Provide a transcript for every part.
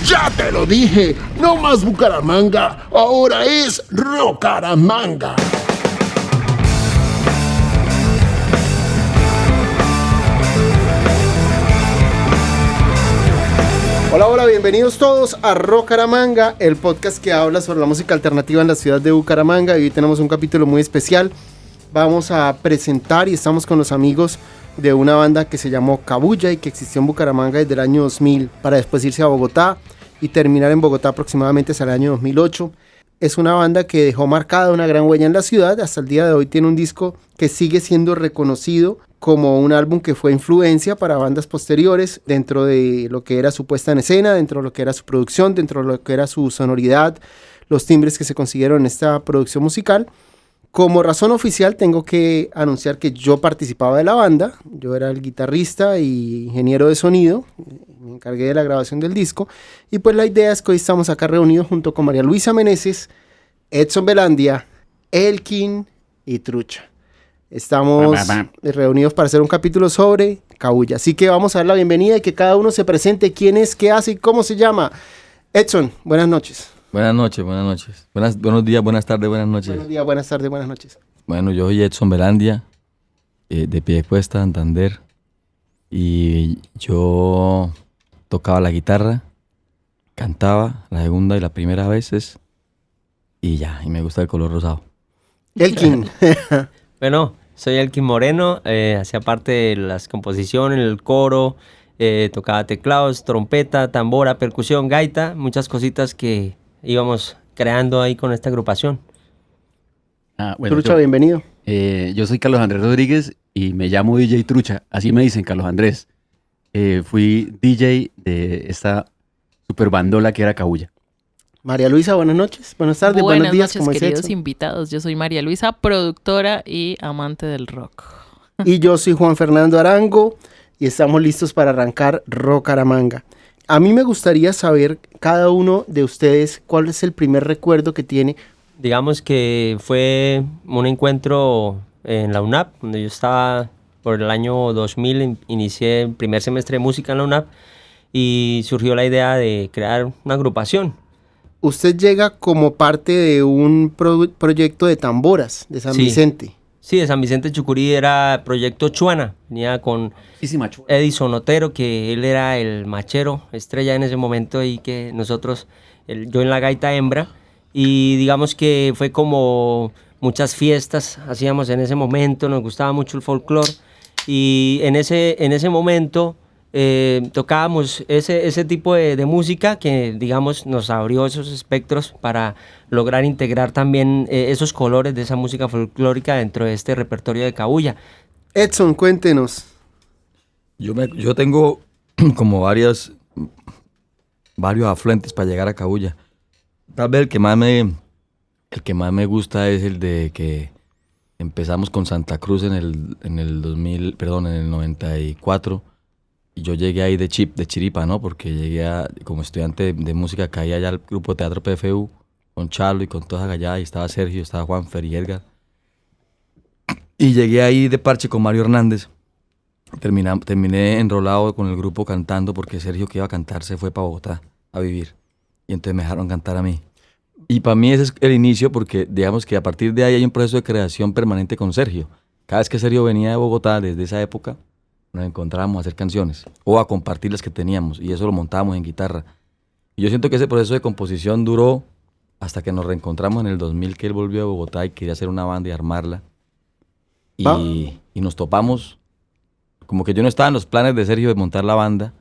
Ya te lo dije, no más Bucaramanga, ahora es Rocaramanga. Hola, hola, bienvenidos todos a Rocaramanga, el podcast que habla sobre la música alternativa en la ciudad de Bucaramanga. Y hoy tenemos un capítulo muy especial. Vamos a presentar y estamos con los amigos de una banda que se llamó Kabuya y que existió en Bucaramanga desde el año 2000 para después irse a Bogotá y terminar en Bogotá aproximadamente hasta el año 2008. Es una banda que dejó marcada una gran huella en la ciudad. Hasta el día de hoy tiene un disco que sigue siendo reconocido como un álbum que fue influencia para bandas posteriores dentro de lo que era su puesta en escena, dentro de lo que era su producción, dentro de lo que era su sonoridad, los timbres que se consiguieron en esta producción musical. Como razón oficial tengo que anunciar que yo participaba de la banda, yo era el guitarrista y ingeniero de sonido, me encargué de la grabación del disco, y pues la idea es que hoy estamos acá reunidos junto con María Luisa Meneses, Edson Belandia, Elkin y Trucha. Estamos reunidos para hacer un capítulo sobre Kabuya, así que vamos a dar la bienvenida y que cada uno se presente quién es, qué hace y cómo se llama. Edson, buenas noches. Buenas noches. Buenos días, buenas tardes, buenas noches. Buenos días, buenas tardes, buenas noches. Bueno, yo soy Edson Belandia, de Piedecuesta, Santander, y yo tocaba la guitarra, cantaba la segunda y la primera veces, y me gusta el color rosado. Elkin. Bueno, soy Elkin Moreno, hacía parte de las composiciones, el coro, tocaba teclados, trompeta, tambora, percusión, gaita, muchas cositas que íbamos creando ahí con esta agrupación. Trucha, bienvenido. Yo soy Carlos Andrés Rodríguez y me llamo DJ Trucha, así me dicen Carlos Andrés. Fui DJ de esta super bandola que era Kabuya. María Luisa, buenas noches, buenas tardes, buenos días. Buenas noches, queridos invitados. Yo soy María Luisa, productora y amante del rock. Y yo soy Juan Fernando Arango y estamos listos para arrancar Rocaramanga. A mí me gustaría saber, cada uno de ustedes, cuál es el primer recuerdo que tiene. Digamos que fue un encuentro en la UNAP, donde yo estaba por el año 2000, inicié el primer semestre de música en la UNAP y surgió la idea de crear una agrupación. Usted llega como parte de un proyecto de tamboras de San Vicente. Sí, de San Vicente Chucurí era Proyecto Chuana, venía con Edison Otero, que él era el machero, estrella en ese momento, y que nosotros, yo en la gaita hembra, y digamos que fue como muchas fiestas hacíamos en ese momento, nos gustaba mucho el folclore, y en ese momento tocábamos ese tipo de música que, digamos, nos abrió esos espectros para lograr integrar también esos colores de esa música folclórica dentro de este repertorio de Kabuya. Edson, cuéntenos. Yo tengo como varios afluentes para llegar a Kabuya. Tal vez el que más me gusta es el de que empezamos con Santa Cruz en el 94. Y yo llegué ahí de chiripa, ¿no? Porque llegué como estudiante de música, caí allá al grupo de teatro PFU, con Chalo y con toda esa gallada, y estaba Sergio, estaba Juanfer y Edgar. Y llegué ahí de parche con Mario Hernández. Terminé enrolado con el grupo cantando, porque Sergio, que iba a cantar, se fue para Bogotá a vivir. Y entonces me dejaron cantar a mí. Y para mí ese es el inicio, porque digamos que a partir de ahí hay un proceso de creación permanente con Sergio. Cada vez que Sergio venía de Bogotá, desde esa época, nos encontrábamos a hacer canciones o a compartir las que teníamos, y eso lo montábamos en guitarra. Y yo siento que ese proceso de composición duró hasta que nos reencontramos en el 2000, que él volvió a Bogotá y quería hacer una banda y armarla. Y nos topamos, como que yo no estaba en los planes de Sergio de montar la banda,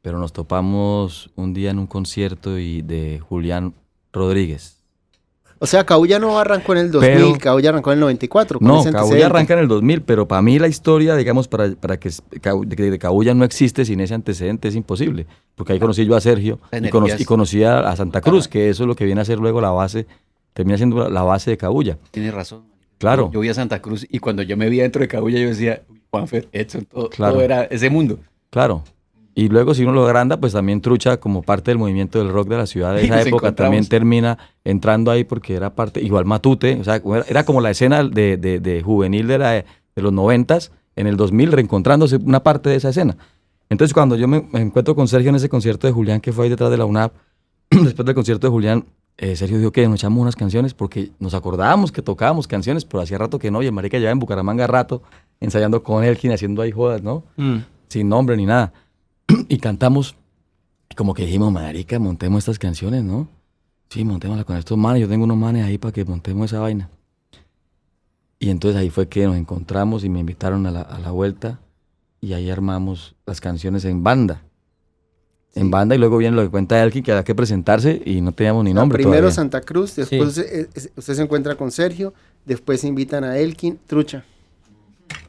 pero nos topamos un día en un concierto de Julián Rodríguez. O sea, Kabuya no arrancó en el 2000, Kabuya arrancó en el 94. No, Kabuya arranca en el 2000, pero para mí la historia, digamos, para que de Kabuya no existe sin ese antecedente es imposible. Porque ahí conocí yo a Sergio y conocí a Santa Cruz, que eso es lo que viene a ser luego la base, termina siendo la base de Kabuya. Tienes razón. Claro. Yo vi a Santa Cruz y cuando yo me vi dentro de Kabuya yo decía, Juanfer, Edson, todo era ese mundo. Claro. Y luego si uno lo agranda, pues también Trucha, como parte del movimiento del rock de la ciudad de esa época, también termina entrando ahí porque era parte, igual Matute, o sea, era como la escena de juvenil de los 90s, en el 2000 reencontrándose una parte de esa escena. Entonces cuando yo me encuentro con Sergio en ese concierto de Julián que fue ahí detrás de la UNAP, después del concierto de Julián, Sergio dijo que nos echamos unas canciones porque nos acordábamos que tocábamos canciones, pero hacía rato que no, y el marica llevaba en Bucaramanga rato ensayando con Elkin, haciendo ahí jodas, ¿no? Sin nombre ni nada. Y cantamos, y como que dijimos, marica, montemos estas canciones, ¿no? Sí, montémoslas con estos manes, yo tengo unos manes ahí para que montemos esa vaina. Y entonces ahí fue que nos encontramos y me invitaron a la vuelta, y ahí armamos las canciones en banda. En banda, y luego viene lo que cuenta Elkin, que había que presentarse y no teníamos ni nombre primero todavía. Santa Cruz, después usted se encuentra con Sergio, después se invitan a Elkin, Trucha.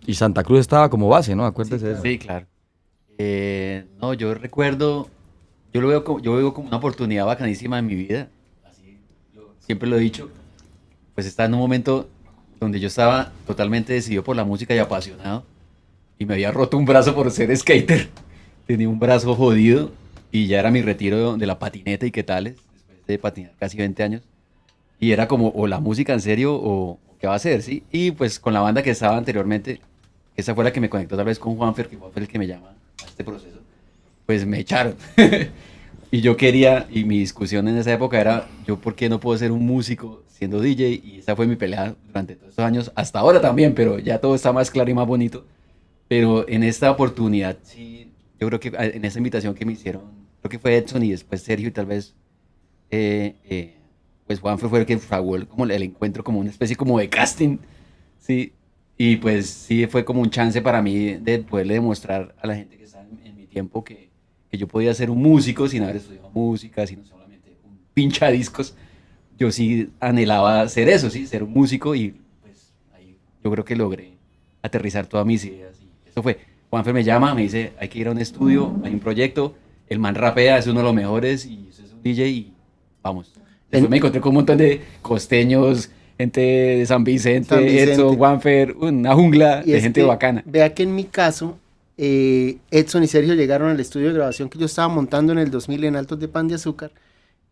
Y Santa Cruz estaba como base, ¿no? Acuérdese de eso. Sí, claro. No, yo recuerdo, yo veo como una oportunidad bacanísima en mi vida. Así, siempre lo he dicho. Pues está en un momento donde yo estaba totalmente decidido por la música y apasionado. Y me había roto un brazo por ser skater. Tenía un brazo jodido y ya era mi retiro de la patineta y qué tales, después de patinar casi 20 años. Y era como, o la música en serio o qué va a hacer, ¿sí? Y pues con la banda que estaba anteriormente, esa fue la que me conectó tal vez con Juanfer, que fue el que me llama a este proceso, pues me echaron. Y yo quería, y mi discusión en esa época era, yo por qué no puedo ser un músico siendo DJ, y esa fue mi pelea durante todos estos años, hasta ahora también, pero ya todo está más claro y más bonito. Pero en esta oportunidad, sí, yo creo que en esa invitación que me hicieron, creo que fue Edson y después Sergio y tal vez, pues Juanfer fue el que fraguó como el encuentro, como una especie como de casting, sí. Y pues sí, fue como un chance para mí de poderle demostrar a la gente que está en mi tiempo que yo podía ser un músico sin haber estudiado música, sino solamente un pinchadiscos. Yo sí anhelaba ser eso, sí, ser un músico, y pues ahí yo creo que logré aterrizar todas mis ideas. Y eso fue, Juanfer me llama, me dice, hay que ir a un estudio, hay un proyecto, el man rapea, es uno de los mejores, y usted es un DJ, y vamos. Después me encontré con un montón de costeños, gente de San Vicente, Edson, Juanfer, una jungla de gente bacana. Vea que en mi caso, Edson y Sergio llegaron al estudio de grabación que yo estaba montando en el 2000 en Altos de Pan de Azúcar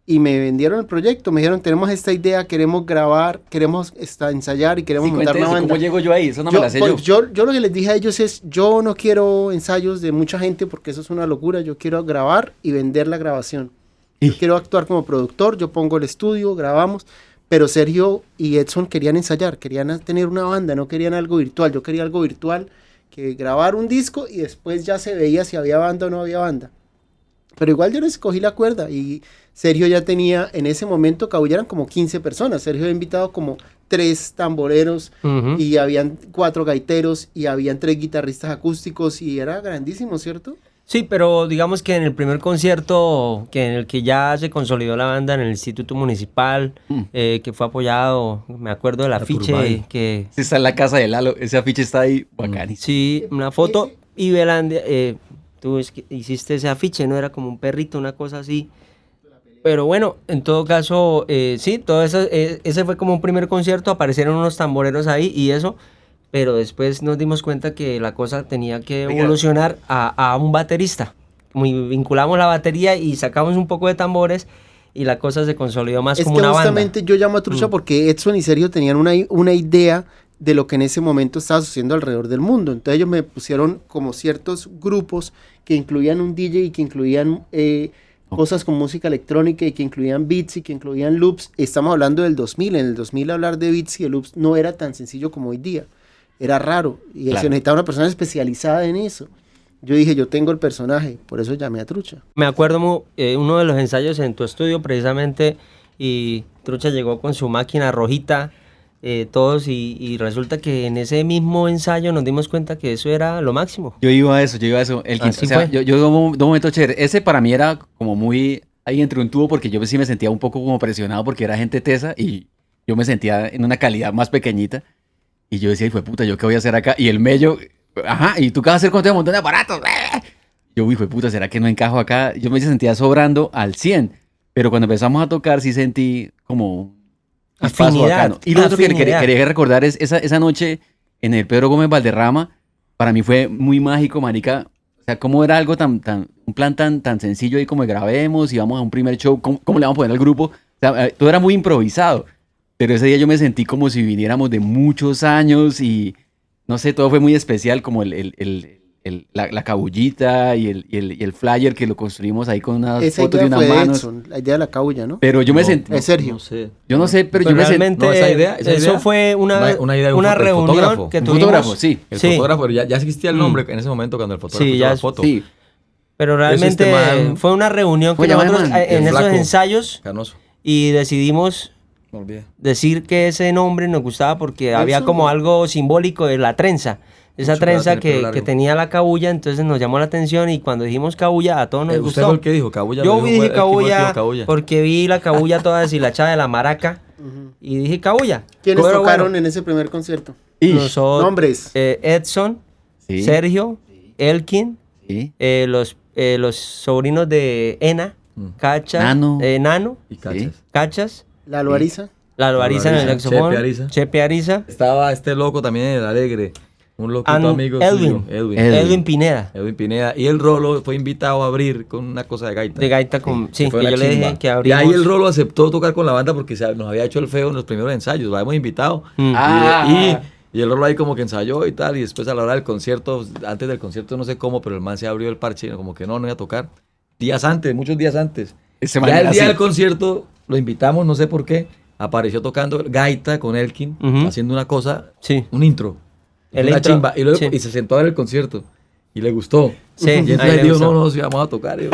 y me vendieron el proyecto. Me dijeron, tenemos esta idea, queremos grabar, queremos ensayar y queremos montar una banda. ¿Cómo llego yo ahí? Eso no me la sé yo lo que les dije a ellos es, yo no quiero ensayos de mucha gente porque eso es una locura. Yo quiero grabar y vender la grabación. Yo quiero actuar como productor, yo pongo el estudio, grabamos. Pero Sergio y Edson querían ensayar, querían tener una banda, no querían algo virtual. Yo quería algo virtual, que grabar un disco y después ya se veía si había banda o no había banda. Pero igual yo les cogí la cuerda y Sergio ya tenía, en ese momento eran como 15 personas. Sergio había invitado como 3 tamboreros y habían 4 gaiteros y habían 3 guitarristas acústicos y era grandísimo, ¿cierto? Sí, pero digamos que en el primer concierto en el que ya se consolidó la banda en el Instituto Municipal, que fue apoyado, me acuerdo del afiche que... Sí, está en la casa de Lalo, ese afiche está ahí bacanísimo. Sí, una foto, y Belandia, tú hiciste ese afiche, ¿no? Era como un perrito, una cosa así. Pero bueno, en todo caso, sí, todo eso, ese fue como un primer concierto, aparecieron unos tamboreros ahí y eso... Pero después nos dimos cuenta que la cosa tenía que evolucionar a un baterista. Vinculamos la batería y sacamos un poco de tambores y la cosa se consolidó más como una banda. Es que justamente yo llamo a Trucha porque Edson y Sergio tenían una idea de lo que en ese momento estaba sucediendo alrededor del mundo. Entonces ellos me pusieron como ciertos grupos que incluían un DJ y que incluían cosas con música electrónica y que incluían beats y que incluían loops. Estamos hablando del 2000. En el 2000 hablar de beats y de loops no era tan sencillo como hoy día. Era raro y se necesitaba una persona especializada en eso. Yo dije, yo tengo el personaje, por eso llamé a Trucha. Me acuerdo uno de los ensayos en tu estudio precisamente y Trucha llegó con su máquina rojita, todos y resulta que en ese mismo ensayo nos dimos cuenta que eso era lo máximo. Yo iba a eso. Yo un momento chévere. Ese para mí era como muy ahí entre un tubo porque yo sí me sentía un poco como presionado porque era gente tesa y yo me sentía en una calidad más pequeñita. Y yo decía, hijo de puta, ¿yo qué voy a hacer acá? Y el mello, ¿y tú qué vas a hacer con un montón de aparatos? Yo, hijo de puta, ¿será que no encajo acá? Yo me sentía sobrando al 100, pero cuando empezamos a tocar sí sentí como un paso bacano. Y lo otro que quería recordar es esa noche en el Pedro Gómez Valderrama, para mí fue muy mágico, marica. O sea, cómo era algo un plan tan sencillo ahí como grabemos y vamos a un primer show, ¿cómo le vamos a poner al grupo? O sea, todo era muy improvisado. Pero ese día yo me sentí como si viniéramos de muchos años y, no sé, todo fue muy especial, como el la cabullita y el flyer que lo construimos ahí con unas Esa fotos de idea unas fue de manos. Edson, la idea de la cabulla, ¿no? Pero yo me No, sentí... Es Sergio. No sé. Yo no sé, pero Pues yo me sentí... realmente no, esa idea eso fue una idea de un una del reunión fotógrafo. que Un tuvimos. fotógrafo, sí. El Sí. fotógrafo, ya existía el nombre en ese momento cuando el fotógrafo Sí, hizo ya la es- foto. Sí. Pero realmente man- fue una reunión que ¿Cómo llama el nosotros man? en El esos flaco. ensayos Canoso. y decidimos Me olvidé. decir que ese nombre nos gustaba porque había Eso. como algo simbólico de la trenza. Esa Mucho trenza que va a tener pelo que largo. tenía la cabulla, entonces nos llamó la atención y cuando dijimos cabulla a todos nos ¿Usted gustó. fue el que dijo cabulla? Yo Lo dijo, dije fue el que fue el que dijo cabulla cabulla. porque vi la cabulla toda deshilachada de la maraca y dije cabulla. ¿Quiénes Pero tocaron bueno, en ese primer concierto? nosotros, Nombres. Edson, Sí. Sergio, Elkin, Sí. los sobrinos de Ena, Cachas, Nano. Nano, Y cachas. Cachas, Lalo Ariza. Lalo Ariza en el Ariza, saxofón, Chepe Ariza. Chepe Ariza, Estaba este loco también en el Alegre. Un loquito amigo Edwin. suyo. Edwin Pineda, Edwin Pineda. Y el Rolo fue invitado a abrir con una cosa de gaita. de gaita con... Sí, Fue que una yo le chimba. dije que Y abrimos... ahí el Rolo aceptó tocar con la banda porque nos había hecho el feo en los primeros ensayos. Lo habíamos invitado. Mm. Y el Rolo ahí como que ensayó y tal. Y después a la hora del concierto, antes del concierto no sé cómo, pero el man se abrió el parche. Como que no iba a tocar. Días antes, muchos días antes. Ese man Ya el era día así. del concierto lo invitamos, no sé por qué. Apareció tocando gaita con Elkin, Ujú. haciendo una cosa, Sí. un intro. El Una intro, chimba. Y, luego, sí. y se sentó a ver el concierto. Y le gustó. Sí, Y a entonces él le dijo, gustó. no, sí, vamos a tocar. Y yo,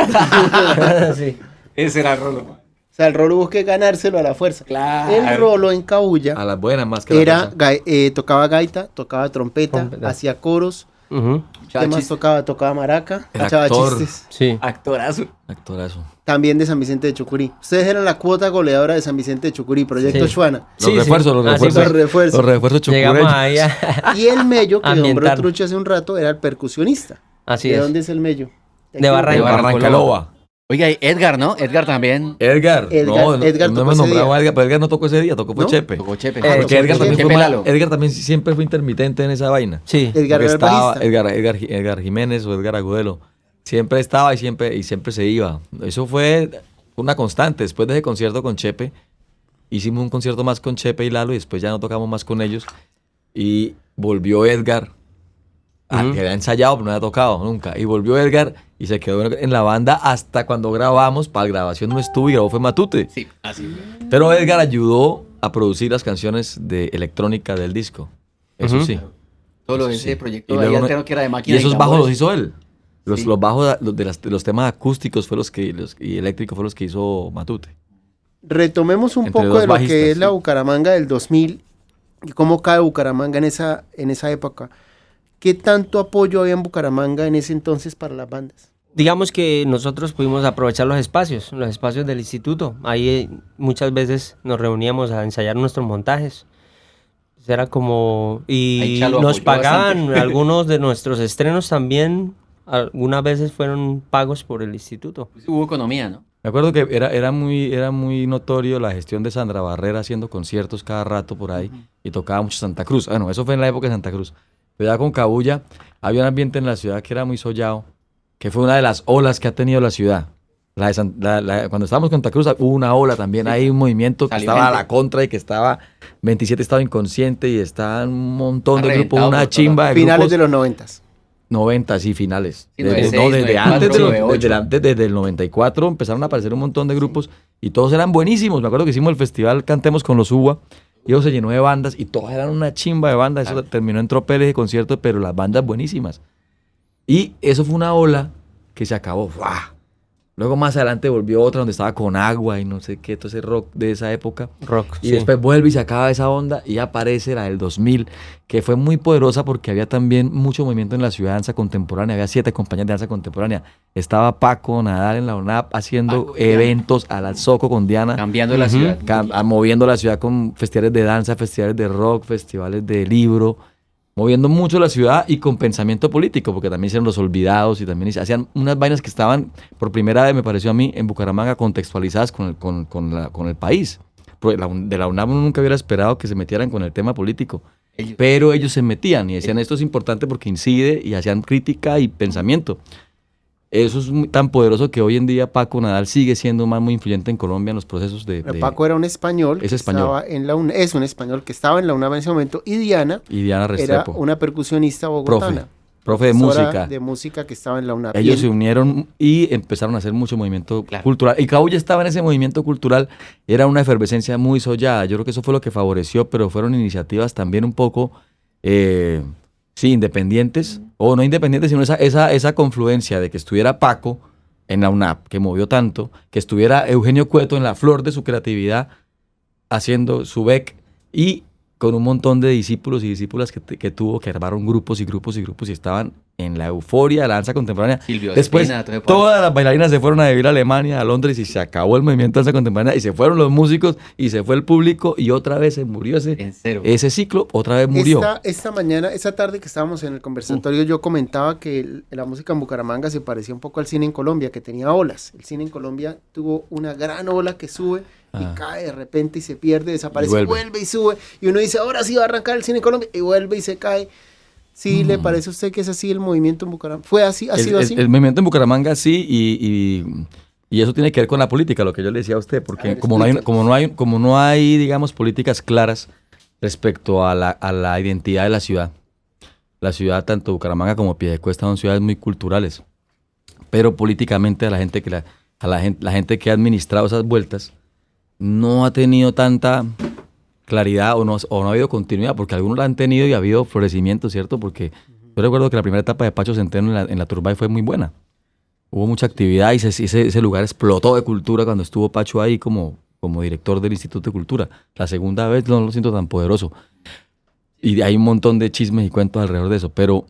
Sí. Ese era Rolo. O sea, el Rolo busque ganárselo a la fuerza. Claro. El Rolo en cabulla a las buenas más que la era, fuerza. tocaba gaita, tocaba trompeta, Trompeta. hacía coros. Ujú. ¿Qué más tocaba? Tocaba maraca, Era echaba actor. chistes. Sí. Actorazo. Actorazo. También de San Vicente de Chucurí. Ustedes eran la cuota goleadora de San Vicente de Chucurí, Proyecto Sí. Chuana. Los Sí, refuerzos, sí. los Así refuerzos. fue. Los refuerzos. Los refuerzos Llegamos chucureños. ahí a... Y el Mello, que nombró Ambientar. Trucho hace un rato, era el percusionista. Así ¿De es. dónde es el Mello? De aquí? Barranca. De Barrancaloba. Oiga, y Edgar, ¿no? Edgar también. Edgar. Edgar no tocó hemos ese nombrado día. a Edgar, pero Edgar no tocó ese día, tocó fue ¿No? Chepe. Tocó Chepe. Ah, Porque Edgar también, Chepe Lalo. Edgar también siempre fue intermitente en esa vaina. Sí. Edgar Porque era el estaba bajista. Edgar Jiménez o Edgar Agudelo. Siempre estaba y siempre se iba. Eso fue una constante. Después de ese concierto con Chepe, hicimos un concierto más con Chepe y Lalo y después ya no tocamos más con ellos. Y volvió Edgar, que había ensayado pero no había tocado nunca. Y volvió Edgar y se quedó en la banda hasta cuando grabamos. Para la grabación no estuvo y grabó fue Matute. Sí, así. Pero Edgar ayudó a producir las canciones de electrónica del disco. Eso Ujú. sí. Todo lo de Eso ese sí. proyecto Y ahí luego alterno que era de Y máquina. esos bajos los hizo él. Sí. Los bajos de los temas acústicos fue y eléctricos fue los que hizo Matute. Retomemos un Entre poco dos de lo bajistas, que es la sí. Bucaramanga del 2000 y cómo cae Bucaramanga en esa época. ¿Qué tanto apoyo había en Bucaramanga en ese entonces para las bandas? Digamos que nosotros pudimos aprovechar los espacios del instituto. Ahí muchas veces nos reuníamos a ensayar nuestros montajes. Era como... Ahí Y Chalo nos apoyó pagaban bastante. algunos de nuestros estrenos también. Algunas veces fueron pagos por el instituto. Pues hubo economía, ¿no? Me acuerdo que era muy notorio la gestión de Sandra Barrera haciendo conciertos cada rato por ahí y tocaba mucho Santa Cruz. Bueno, eso fue en la época de Santa Cruz. Pero ya con Cabuya había un ambiente en la ciudad que era muy sollado, que fue una de las olas que ha tenido la ciudad. Cuando estábamos con Santa Cruz hubo una ola también, hay un movimiento que Salió estaba a gente. la contra y que estaba 27 estaba inconsciente y estaba un montón de grupos, Reventado una por todos chimba de Finales grupos. de los 90s. 90 y finales. Sí, Desde 96, desde 94, antes de 98. desde el 94 empezaron a aparecer un montón de grupos y todos eran buenísimos. Me acuerdo que hicimos el festival Cantemos con los UBA y eso se llenó de bandas y todas eran una chimba de bandas. Eso terminó en tropeles de conciertos, pero las bandas buenísimas. Y eso fue una ola que se acabó. ¡Fua! Luego más adelante volvió otra donde estaba con agua y no sé qué, todo ese rock de esa época. Rock. Y sí. después vuelve y se acaba esa onda y aparece la del 2000, que fue muy poderosa porque había también mucho movimiento en la ciudad de danza contemporánea. Había 7 compañías de danza contemporánea. Estaba Paco Nadal en la UNAP haciendo Paco, eventos a la Zoco con Diana, Cambiando la ciudad. moviendo la ciudad con festivales de danza, festivales de rock, festivales de libro, moviendo mucho la ciudad y con pensamiento político, porque también hicieron Los Olvidados y también hacían unas vainas que estaban, por primera vez me pareció a mí, en Bucaramanga contextualizadas con el país. Porque de la UNAM uno nunca hubiera esperado que se metieran con el tema político, pero ellos se metían y decían esto es importante porque incide y hacían crítica y pensamiento. Eso es tan poderoso que hoy en día Paco Nadal sigue siendo muy influyente en Colombia en los procesos de... Paco era un español. Es que español. estaba en la es un español que estaba en la UNAM en ese momento. Y Diana y Diana era Restrepo. una percusionista bogotana. profe de profesora música. de música que estaba en la UNAP. Ellos se unieron y empezaron a hacer mucho movimiento cultural. Y Cabuya estaba en ese movimiento cultural, era una efervescencia muy sollada. Yo creo que eso fue lo que favoreció, pero fueron iniciativas también un poco, sí, independientes, o no independientes, sino esa confluencia de que estuviera Paco en la UNAP, que movió tanto, que estuviera Eugenio Cueto en la flor de su creatividad, haciendo su BEC, y con un montón de discípulos y discípulas que tuvo, que armaron grupos y grupos y grupos y estaban en la euforia de la danza contemporánea. Silvio Después, Espina, todas las bailarinas se fueron a vivir a Alemania, a Londres, y se acabó el movimiento de danza contemporánea, y se fueron los músicos, y se fue el público, y otra vez se murió En cero. ese ciclo, otra vez murió. Esta mañana, esta tarde que estábamos en el conversatorio, yo comentaba que la música en Bucaramanga se parecía un poco al cine en Colombia, que tenía olas. El cine en Colombia tuvo una gran ola que sube y cae de repente y se pierde, desaparece, Y vuelve y sube. Y uno dice, ahora sí va a arrancar el cine en Colombia, y vuelve y se cae. ¿Sí le parece a usted que es así el movimiento en Bucaramanga? ¿Fue así? ¿Ha sido así? El movimiento en Bucaramanga sí, y eso tiene que ver con la política, lo que yo le decía a usted, porque como no hay, digamos, políticas claras respecto a la identidad de la ciudad. La ciudad, tanto Bucaramanga como Piedecuesta, son ciudades muy culturales, pero políticamente la gente que ha administrado esas vueltas no ha tenido tanta claridad o no ha habido continuidad, porque algunos la han tenido y ha habido florecimiento, ¿cierto? Porque yo recuerdo que la primera etapa de Pacho Centeno en la Turbay fue muy buena. Hubo mucha actividad y ese lugar explotó de cultura cuando estuvo Pacho ahí como director del Instituto de Cultura. La segunda vez no lo siento tan poderoso. Y hay un montón de chismes y cuentos alrededor de eso, pero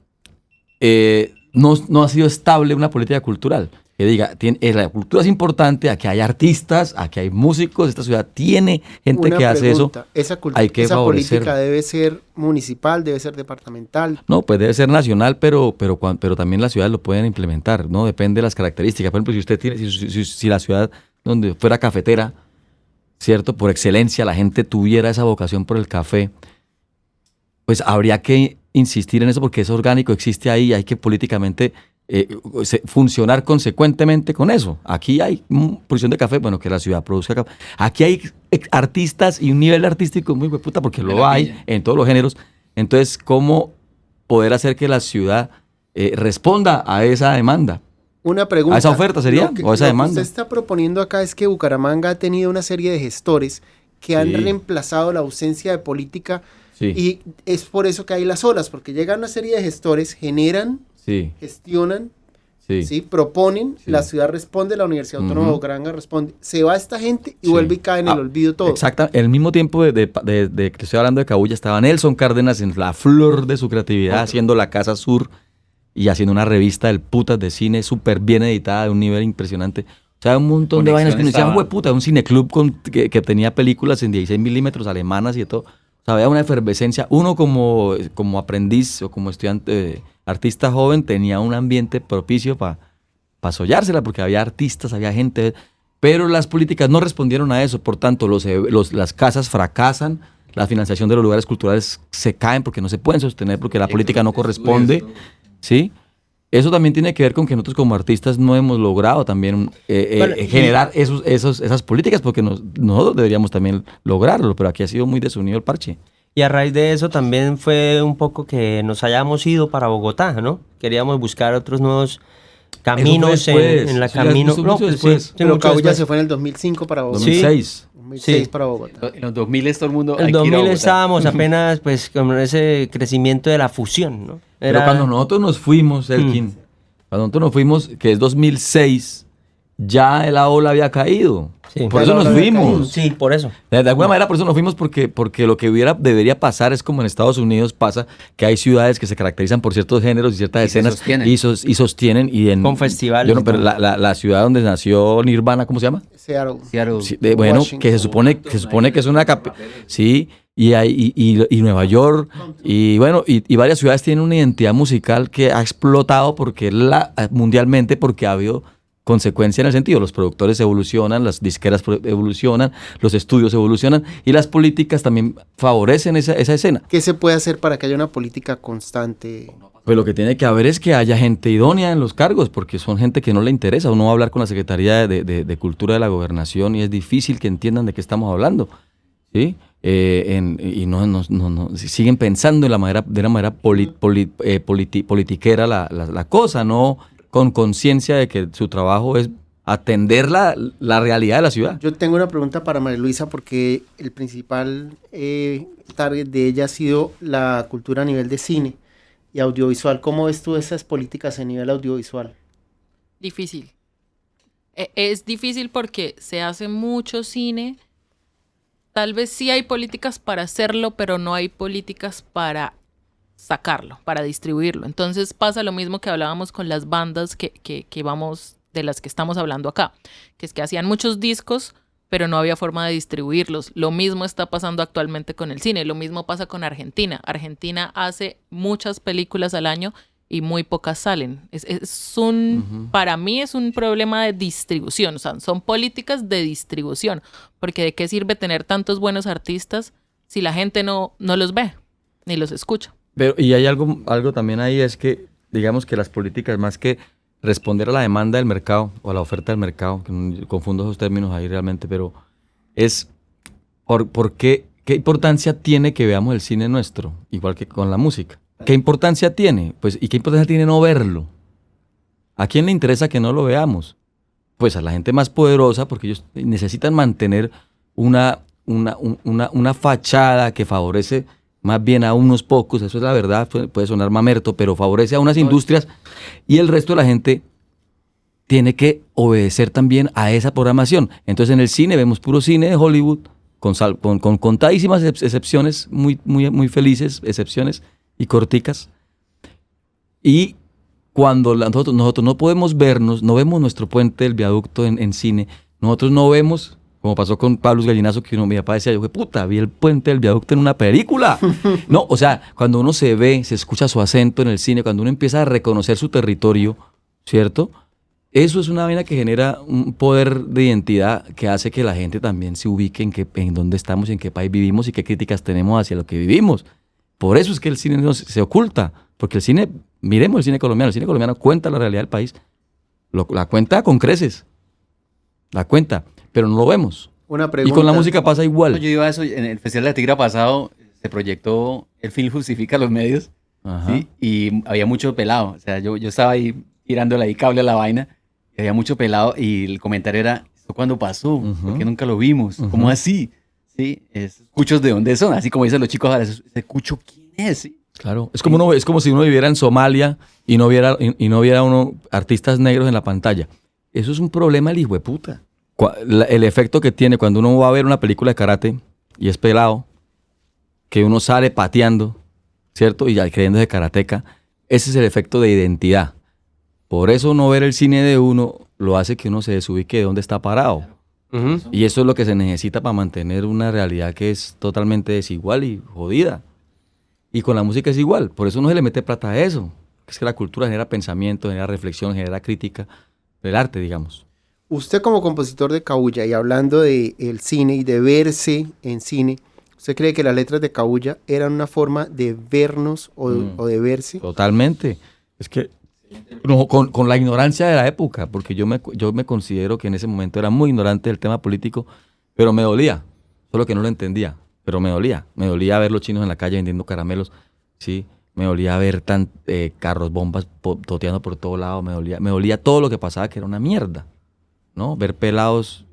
no ha sido estable una política cultural. Que diga, la cultura es importante, aquí hay artistas, aquí hay músicos, esta ciudad tiene gente Una que hace eso. Esa Hay que favorecer. política debe ser municipal, debe ser departamental. No, pues debe ser nacional, pero también las ciudades lo pueden implementar, ¿no? Depende de las características. Por ejemplo, si usted tiene, si la ciudad donde fuera cafetera, ¿cierto? Por excelencia, la gente tuviera esa vocación por el café, pues habría que insistir en eso porque es orgánico, existe ahí, hay que políticamente funcionar consecuentemente con eso. Aquí hay producción de café, bueno, que la ciudad produzca café. Aquí hay artistas y un nivel artístico muy hueputa porque lo hay en todos los géneros. Entonces, ¿cómo poder hacer que la ciudad responda a esa demanda? Una pregunta. ¿A esa oferta sería? ¿O a esa demanda? Lo que usted está proponiendo acá es que Bucaramanga ha tenido una serie de gestores que han reemplazado la ausencia de política. Sí. Y es por eso que hay las olas, porque llegan una serie de gestores, generan, gestionan, Sí. proponen, la ciudad responde, la Universidad Autónoma de Bucaramanga responde, se va esta gente y vuelve y cae en el olvido todo. Exacto. El mismo tiempo de que estoy hablando de Cabuya, estaba Nelson Cárdenas en la flor de su creatividad, haciendo La Casa Sur y haciendo una revista del putas de cine súper bien editada, de un nivel impresionante. O sea, un montón de vainas que nos decían, hueputa, un cineclub que tenía películas en 16 milímetros alemanas y de todo. O sea, había una efervescencia. Uno como aprendiz o como estudiante, artista joven, tenía un ambiente propicio para sollársela, porque había artistas, había gente, pero las políticas no respondieron a eso. Por tanto, las casas fracasan, la financiación de los lugares culturales se caen porque no se pueden sostener, porque la política no corresponde, ¿sí? Eso también tiene que ver con que nosotros como artistas no hemos logrado también generar esas políticas, porque nosotros deberíamos también lograrlo, pero aquí ha sido muy desunido el parche. Y a raíz de eso también fue un poco que nos hayamos ido para Bogotá, ¿no? Queríamos buscar otros nuevos caminos en la camino. No, después. Pero Cabuya se fue en el 2005 para Bogotá. 2006. 2006 para Bogotá. En los 2000 todo el mundo... En el 2000 estábamos apenas pues con ese crecimiento de la fusión, ¿no? Pero cuando nosotros nos fuimos, Elkin, cuando nosotros nos fuimos, que es 2006, ya la ola había caído. Sí. Por eso nos fuimos. Sí, por eso. De alguna manera por eso nos fuimos, porque lo que debería pasar es como en Estados Unidos pasa, que hay ciudades que se caracterizan por ciertos géneros y ciertas escenas y sostienen. Con festivales. Pero la ciudad donde nació Nirvana, ¿cómo se llama? Seattle. Sí, bueno, que se supone que es una sí, y Nueva York, y bueno, y varias ciudades tienen una identidad musical que ha explotado mundialmente, porque ha habido consecuencia en el sentido, los productores evolucionan, las disqueras evolucionan, los estudios evolucionan, y las políticas también favorecen esa escena. ¿Qué se puede hacer para que haya una política constante? Pues lo que tiene que haber es que haya gente idónea en los cargos, porque son gente que no le interesa. Uno va a hablar con la Secretaría de Cultura de la Gobernación y es difícil que entiendan de qué estamos hablando, ¿sí? y siguen pensando de una manera politiquera la cosa, no con conciencia de que su trabajo es atender la realidad de la ciudad. Yo tengo una pregunta para María Luisa, porque el principal target de ella ha sido la cultura a nivel de cine y audiovisual. ¿Cómo ves tú esas políticas a nivel audiovisual? Difícil. Es difícil porque se hace mucho cine. Tal vez sí hay políticas para hacerlo, pero no hay políticas para sacarlo, para distribuirlo. Entonces pasa lo mismo que hablábamos con las bandas que vamos, de las que estamos hablando acá, que es que hacían muchos discos, pero no había forma de distribuirlos. Lo mismo está pasando actualmente con el cine, lo mismo pasa con Argentina. Argentina hace muchas películas al año y muy pocas salen. Para mí es un problema de distribución, o sea, son políticas de distribución, porque ¿de qué sirve tener tantos buenos artistas si la gente no los ve ni los escucha? Pero, y hay algo también ahí, es que, digamos que las políticas, más que responder a la demanda del mercado o a la oferta del mercado, que no, confundo esos términos ahí realmente, pero es ¿por qué importancia tiene que veamos el cine nuestro, igual que con la música? ¿Qué importancia tiene? Pues, ¿y qué importancia tiene no verlo? ¿A quién le interesa que no lo veamos? Pues a la gente más poderosa, porque ellos necesitan mantener una fachada que favorece más bien a unos pocos, eso es la verdad, puede sonar mamerto, pero favorece a unas industrias, y el resto de la gente tiene que obedecer también a esa programación. Entonces en el cine vemos puro cine de Hollywood, con contadísimas excepciones, muy felices excepciones y corticas, y cuando nosotros no podemos vernos, no vemos nuestro puente del viaducto en cine, nosotros no vemos, como pasó con Pablo Gallinazo, que mi papá decía, yo, puta, vi el puente del viaducto en una película. No, o sea, cuando uno se ve, se escucha su acento en el cine, cuando uno empieza a reconocer su territorio, ¿cierto? Eso es una vaina que genera un poder de identidad que hace que la gente también se ubique en dónde estamos, en qué país vivimos y qué críticas tenemos hacia lo que vivimos. Por eso es que el cine se oculta, porque el cine, miremos el cine colombiano cuenta la realidad del país, la cuenta con creces, la cuenta, pero no lo vemos. Una pregunta. Y con la música pasa igual. No, yo iba a eso, en el Festival de la Tigra pasado se proyectó el film Justifica los Medios, ¿sí? Y había mucho pelado, o sea, yo estaba ahí tirándole ahí cable a la vaina, y había mucho pelado, y el comentario era, ¿esto cuándo pasó? ¿Por qué nunca lo vimos? ¿Cómo así? ¿Sí? ¿Cuchos de dónde son? Así como dicen los chicos ahora, ¿ese cucho quién es? ¿Sí? Claro, es como si uno viviera en Somalia y no viera uno artistas negros en la pantalla. Eso es un problema el hijo de puta. El efecto que tiene cuando uno va a ver una película de karate y es pelado, que uno sale pateando, ¿cierto? Y ya creyéndose karateca, ese es el efecto de identidad. Por eso no ver el cine de uno lo hace que uno se desubique de dónde está parado. Y eso es lo que se necesita para mantener una realidad que es totalmente desigual y jodida. Y con la música es igual, por eso no se le mete plata a eso. Es que la cultura genera pensamiento, genera reflexión, genera crítica, el arte, digamos. Usted como compositor de Cabuya, y hablando de el cine y de verse en cine, ¿usted cree que las letras de Cabuya eran una forma de vernos o de verse? Totalmente. Es que no, con la ignorancia de la época, porque yo me considero que en ese momento era muy ignorante del tema político, pero me dolía, solo que no lo entendía, pero me dolía ver los chinos en la calle vendiendo caramelos, sí, me dolía ver carros bombas toteando por todo lado, me dolía todo lo que pasaba, que era una mierda, ¿no? Ver pelados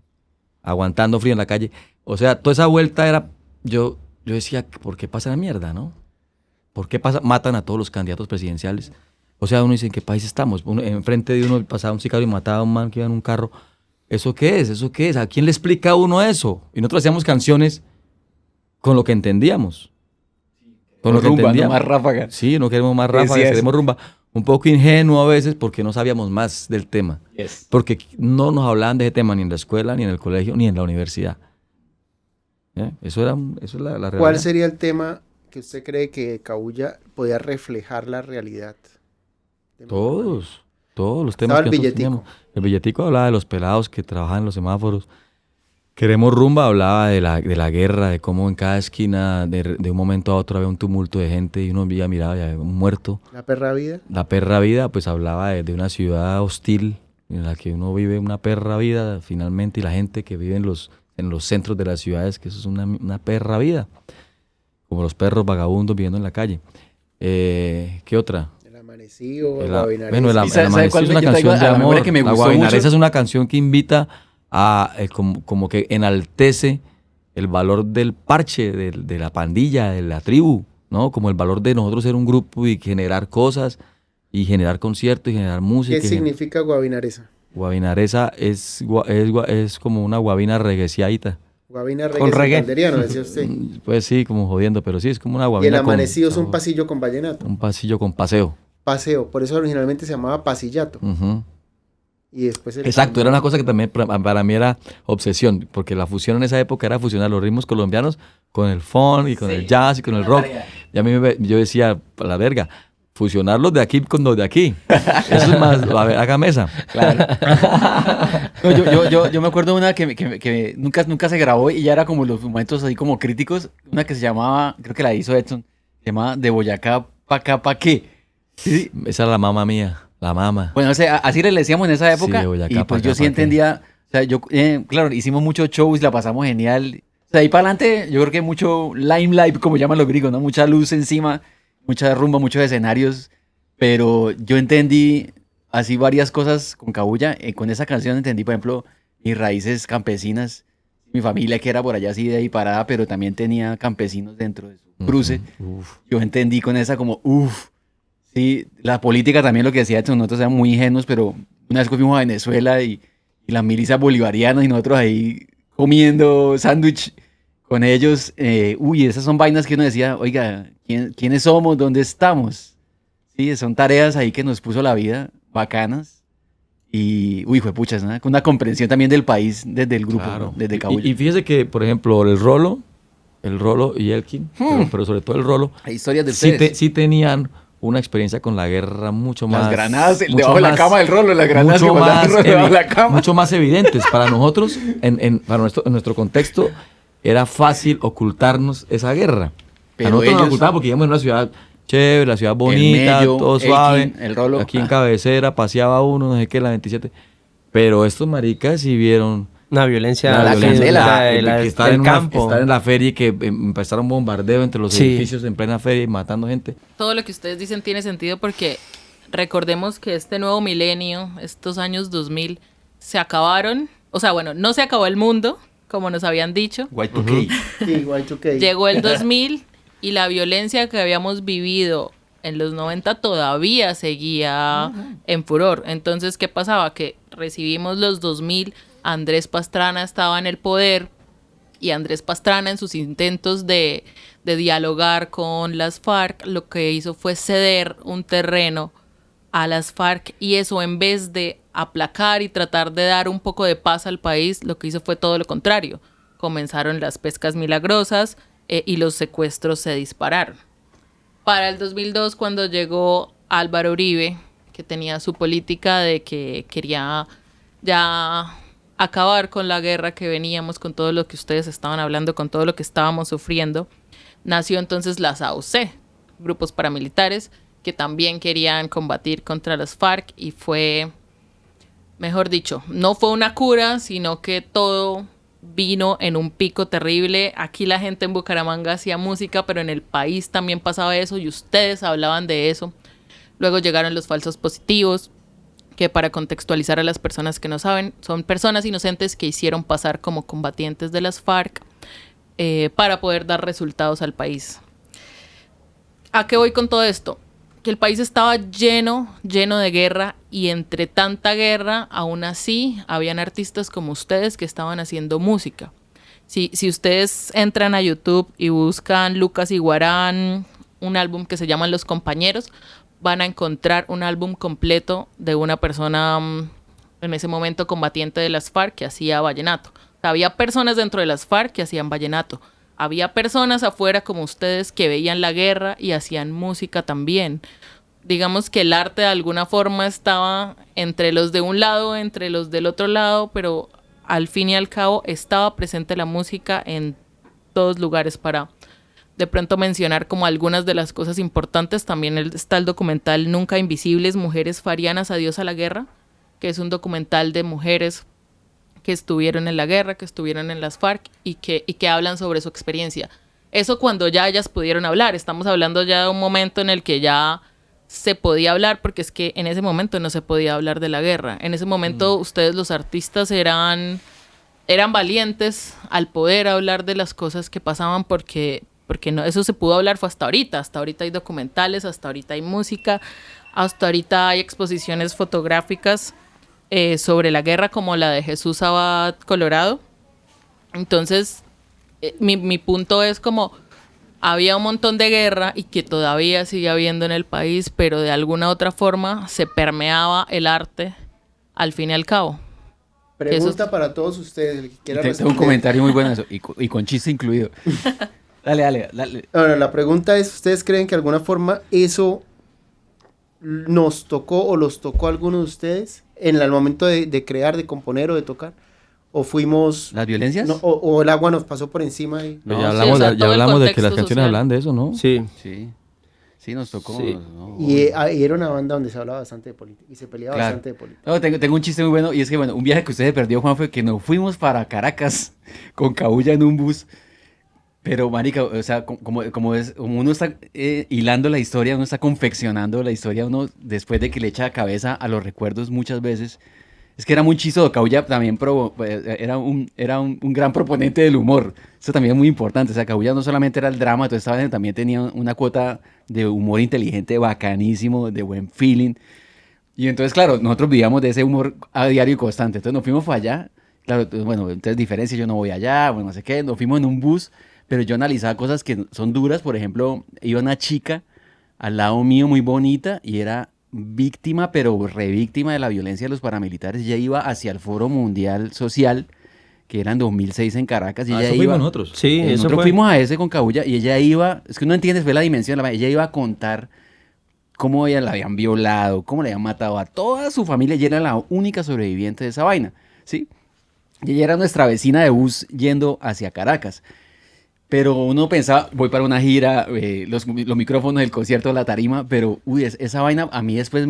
aguantando frío en la calle, o sea, toda esa vuelta era, yo decía, ¿por qué pasa la mierda, no? ¿Por qué matan a todos los candidatos presidenciales? O sea, uno dice, ¿en qué país estamos? Enfrente de uno pasaba un sicario y mataba a un man que iba en un carro. ¿Eso qué es? ¿Eso qué es? ¿A quién le explica a uno eso? Y nosotros hacíamos canciones con lo que entendíamos. Con lo que rumba, entendíamos. No más ráfaga. Sí, no queremos más ráfagas, queremos rumba. Un poco ingenuo a veces porque no sabíamos más del tema. Yes. Porque no nos hablaban de ese tema ni en la escuela, ni en el colegio, ni en la universidad. Eso es la realidad. ¿Cuál sería el tema que usted cree que Cabuya podía reflejar la realidad? Todos los temas que nosotros teníamos. El billetico hablaba de los pelados que trabajaban en los semáforos. Queremos rumba hablaba de la guerra, de cómo en cada esquina, de un momento a otro había un tumulto de gente y uno miraba y había un muerto. ¿La perra vida? La perra vida, pues hablaba de una ciudad hostil en la que uno vive una perra vida finalmente, y la gente que vive en los en los centros de las ciudades, que eso es una perra vida. Como los perros vagabundos viviendo en la calle. ¿Qué otra? El amanecido, El, Guavinareza. bueno, el ¿Sabe Amanecido cuál es una yo traigo canción de a la memoria amor. que me La gustó Guavinareza mucho? es una canción que invita a, como que enaltece el valor del parche, de la pandilla, de la tribu, ¿no? Como el valor de nosotros ser un grupo y generar cosas, y generar conciertos, y generar música. ¿Qué significa Guavinareza? Guavinareza es como una guabina regueciadita. Guavina Con reggae reggae. santanderiano, decía usted. Pues sí, como jodiendo, pero sí, es como una Y guabina el amanecido es un sabor. pasillo con vallenato. Un pasillo con paseo. Paseo, por eso originalmente se llamaba pasillato. Ujú. Y después el Exacto, era una cosa que también para mí era obsesión, porque la fusión en esa época era fusionar los ritmos colombianos con el funk y con el jazz y con el rock. Y a mí yo decía, a la verga, fusionar los de aquí con los de aquí. Eso es más, a ver, hágame esa. Claro. No, yo me acuerdo de una que nunca se grabó y ya era como los momentos así como críticos. Una que se llamaba, creo que la hizo Edson, se llamaba De Boyacá pa' acá pa' qué. Sí. Esa era la mamá mía, la mamá. Bueno, o sea, así le decíamos en esa época. Sí, de Boyacá Y pa' pues acá yo sí pa' qué. entendía, o sea, claro, hicimos muchos shows, la pasamos genial. O sea, ahí para adelante yo creo que mucho limelight, como llaman los gringos, ¿no? Mucha luz encima, mucha rumba, muchos escenarios. Pero yo entendí así varias cosas con Cabuya. Con esa canción entendí, por ejemplo, mis raíces campesinas. Mi familia que era por allá así de ahí parada, pero también tenía campesinos dentro de su cruce. Uf. Yo entendí con esa como, sí, la política también lo que decía Edson, nosotros éramos muy ingenuos, pero una vez que fuimos a Venezuela y las milicias bolivarianas y nosotros ahí comiendo sándwich con ellos, esas son vainas que uno decía, oiga, ¿quiénes somos? ¿Dónde estamos? Sí, son tareas ahí que nos puso la vida, bacanas. Y, fue puchas, ¿no? Con una comprensión también del país desde el grupo, Claro. ¿no? Desde Cabuya. Y fíjese que, por ejemplo, el Rolo y Elkin, pero sobre todo el Rolo, Hay historias de sí, ustedes. sí tenían una experiencia con la guerra mucho más... Las granadas mucho debajo de la más- cama del Rolo, las granadas que mucho mandaban más, el Rolo debajo de la cama. mucho más evidentes. Para nosotros, en nuestro contexto, era fácil ocultarnos esa guerra. Pero A nosotros nos ellos- ocultaban porque íbamos en una ciudad chévere, la ciudad bonita, Mello, todo Elkin, suave. el Rolo. Aquí en Cabecera paseaba uno, no sé qué, la 27. Pero estos maricas sí vieron... Una violencia la la violencia, candela, que estar del en campo. estar en la feria y que empezaron bombardeo entre los Sí. edificios en plena feria y matando gente. Todo lo que ustedes dicen tiene sentido porque recordemos que este nuevo milenio, estos años 2000, se acabaron. O sea, bueno, no se acabó el mundo, como nos habían dicho. Y2K. Sí, Y2K. Llegó el 2000 y la violencia que habíamos vivido en los 90 todavía seguía en furor. Entonces, ¿qué pasaba? Que recibimos los 2000, Andrés Pastrana estaba en el poder y Andrés Pastrana en sus intentos de dialogar con las FARC, lo que hizo fue ceder un terreno a las FARC y eso en vez de aplacar y tratar de dar un poco de paz al país, lo que hizo fue todo lo contrario. Comenzaron las pescas milagrosas y los secuestros se dispararon. Para el 2002, cuando llegó Álvaro Uribe, que tenía su política de que quería ya acabar con la guerra que veníamos, con todo lo que ustedes estaban hablando, con todo lo que estábamos sufriendo, nació entonces las AUC, grupos paramilitares, que también querían combatir contra las FARC y fue, mejor dicho, no fue una cura, sino que todo vino en un pico terrible. Aquí la gente en Bucaramanga hacía música, pero en el país también pasaba eso y ustedes hablaban de eso. Luego llegaron los falsos positivos, que para contextualizar a las personas que no saben, son personas inocentes que hicieron pasar como combatientes de las FARC para poder dar resultados al país. ¿A qué voy con todo esto? Que el país estaba lleno de guerra y entre tanta guerra, aún así, habían artistas como ustedes que estaban haciendo música. Si ustedes entran a YouTube y buscan Lucas Iguarán, un álbum que se llama Los Compañeros, van a encontrar un álbum completo de una persona en ese momento combatiente de las FARC que hacía vallenato. O sea, había personas dentro de las FARC que hacían vallenato. Había personas afuera como ustedes que veían la guerra y hacían música también. Digamos que el arte de alguna forma estaba entre los de un lado, entre los del otro lado, pero al fin y al cabo estaba presente la música en todos lugares. Para de pronto mencionar como algunas de las cosas importantes, también está el documental Nunca Invisibles, Mujeres Farianas, Adiós a la Guerra, que es un documental de mujeres que estuvieron en la guerra, que estuvieron en las FARC y que hablan sobre su experiencia. Eso cuando ya ellas pudieron hablar. Estamos hablando ya de un momento en el que ya se podía hablar, porque es que en ese momento no se podía hablar de la guerra. En ese momento ustedes, los artistas, eran valientes al poder hablar de las cosas que pasaban, porque no, eso se pudo hablar fue hasta ahorita. Hasta ahorita hay documentales, hasta ahorita hay música, hasta ahorita hay exposiciones fotográficas sobre la guerra, como la de Jesús Abad Colorado. Entonces, mi punto es como, había un montón de guerra y que todavía sigue habiendo en el país, pero de alguna otra forma se permeaba el arte al fin y al cabo. Pregunta para todos ustedes, el que quiera Tengo un responder. comentario muy bueno eso, y con chiste incluido. Dale. Bueno, la pregunta es, ¿ustedes creen que de alguna forma eso nos tocó o los tocó a alguno de ustedes en el momento de crear, de componer o de tocar? ¿O fuimos... ¿Las violencias? no, o el agua nos pasó por encima y... Pues No, ya sí, hablamos, o sea, ya todo el hablamos de que contexto las canciones social. hablan de eso, ¿no? Sí. Sí, nos tocó. Sí. ¿no? Y era una banda donde se hablaba bastante de política y se peleaba Claro. bastante de política. No, tengo un chiste muy bueno, y es que, bueno, un viaje que usted se perdió, Juan, fue que nos fuimos para Caracas con Cabuya en un bus. Pero, marica, o sea, como uno está hilando la historia, uno está confeccionando la historia, uno después de que le echa cabeza a los recuerdos muchas veces. Es que era muy chistoso. Cabuya también era un gran proponente del humor. Eso también es muy importante. O sea, Cabuya no solamente era el drama, toda esta vaina, también tenía una cuota de humor inteligente, bacanísimo, de buen feeling. Y entonces, claro, nosotros vivíamos de ese humor a diario y constante. Entonces nos fuimos para allá. Claro, entonces, bueno, entonces diferencia, yo no voy allá, bueno, no sé qué. Nos fuimos en un bus, pero yo analizaba cosas que son duras. Por ejemplo, iba una chica al lado mío muy bonita y era víctima, pero revíctima de la violencia de los paramilitares. Ella iba hacia el Foro Mundial Social, que era en 2006 en Caracas, y ella Eso iba... fuimos nosotros. Sí, eso nosotros fue. fuimos a ese con Cabuya, y ella iba... Es que no entiendes, ve la dimensión, ella iba a contar cómo ella la habían violado, cómo le habían matado a toda su familia, y era la única sobreviviente de esa vaina, ¿sí? Y ella era nuestra vecina de bus yendo hacia Caracas. Pero uno pensaba, voy para una gira, los micrófonos del concierto, la tarima, pero uy, esa vaina a mí después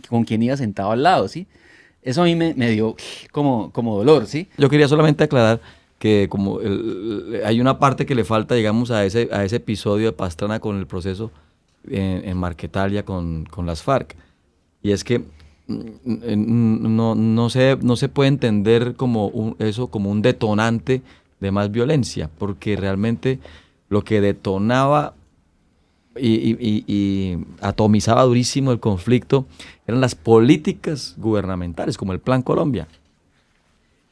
con quién iba sentado al lado, ¿sí? Eso a mí me dio como dolor, ¿sí? Yo quería solamente aclarar que como hay una parte que le falta, digamos, a ese episodio de Pastrana con el proceso en Marquetalia con las FARC. Y es que no se puede entender eso como un detonante de más violencia, porque realmente lo que detonaba y atomizaba durísimo el conflicto eran las políticas gubernamentales, como el Plan Colombia.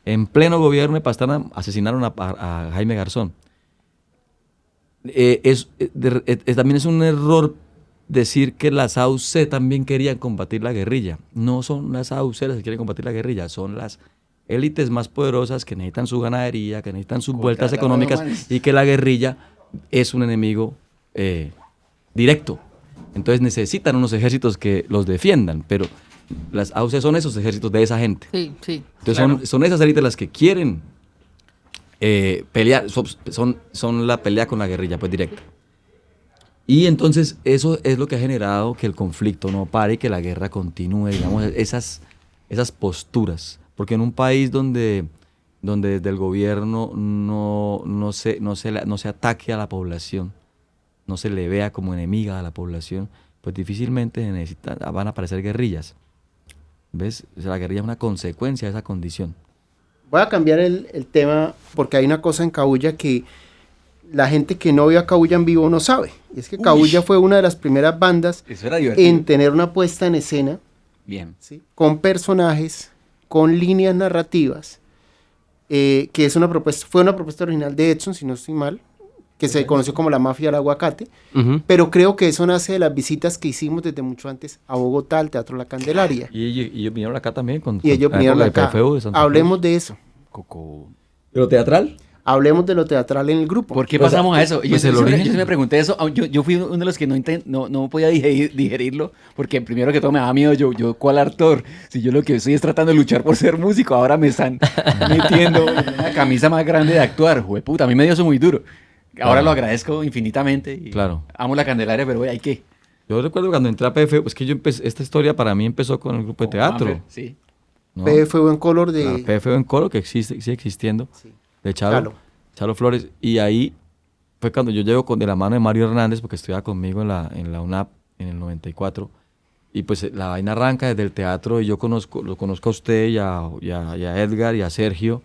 En pleno gobierno de Pastrana asesinaron a Jaime Garzón. También es un error decir que las AUC también querían combatir la guerrilla. No son las AUC las que quieren combatir la guerrilla, son las élites más poderosas que necesitan su ganadería, que necesitan sus vueltas económicas, y que la guerrilla es un enemigo directo. Entonces necesitan unos ejércitos que los defiendan, pero las AUC son esos ejércitos de esa gente. Sí, sí. Entonces Claro. son esas élites las que quieren pelear, son la pelea con la guerrilla, pues directa. Y entonces eso es lo que ha generado que el conflicto no pare y que la guerra continúe, digamos, esas posturas. Porque en un país donde desde el gobierno no se ataque a la población, no se le vea como enemiga a la población, pues difícilmente van a aparecer guerrillas. ¿Ves? O sea, la guerrilla es una consecuencia de esa condición. Voy a cambiar el tema porque hay una cosa en Cabuya que la gente que no vio a Cabuya en vivo no sabe. Y es que Cabuya fue una de las primeras bandas Eso era divertido. en tener una puesta en escena, Bien. ¿sí? Con personajes, con líneas narrativas, que fue una propuesta original de Edson, si no estoy mal, que se conoció como la Mafia del Aguacate, Ujú. pero creo que eso nace de las visitas que hicimos desde mucho antes a Bogotá, al Teatro La Candelaria. Y ellos vinieron acá también. Y ellos vinieron acá. Hablemos de eso. Coco. ¿Pero teatral? Hablemos de lo teatral en el grupo. ¿Por qué Pues, pasamos a eso? pues el Yo origen. sí me pregunté eso. Yo fui uno de los que no podía digerirlo, porque primero que todo me daba miedo yo ¿cuál actor? Si yo lo que estoy es tratando de luchar por ser músico, ahora me están metiendo una camisa más grande de actuar. Jueputa, a mí me dio eso muy duro. Ahora lo agradezco infinitamente. Y Claro. amo la Candelaria, pero hay que... Yo recuerdo cuando entré a PFU, es que esta historia para mí empezó con el grupo de teatro. Sí. ¿no? PFU en color de... Claro, PFU en color, que existe, sigue existiendo, Sí. de Chalo Flores. Y ahí fue cuando yo llego de la mano de Mario Hernández, porque estudiaba conmigo en la UNAP en el 94. Y pues la vaina arranca desde el teatro y yo lo conozco a usted y a Edgar y a Sergio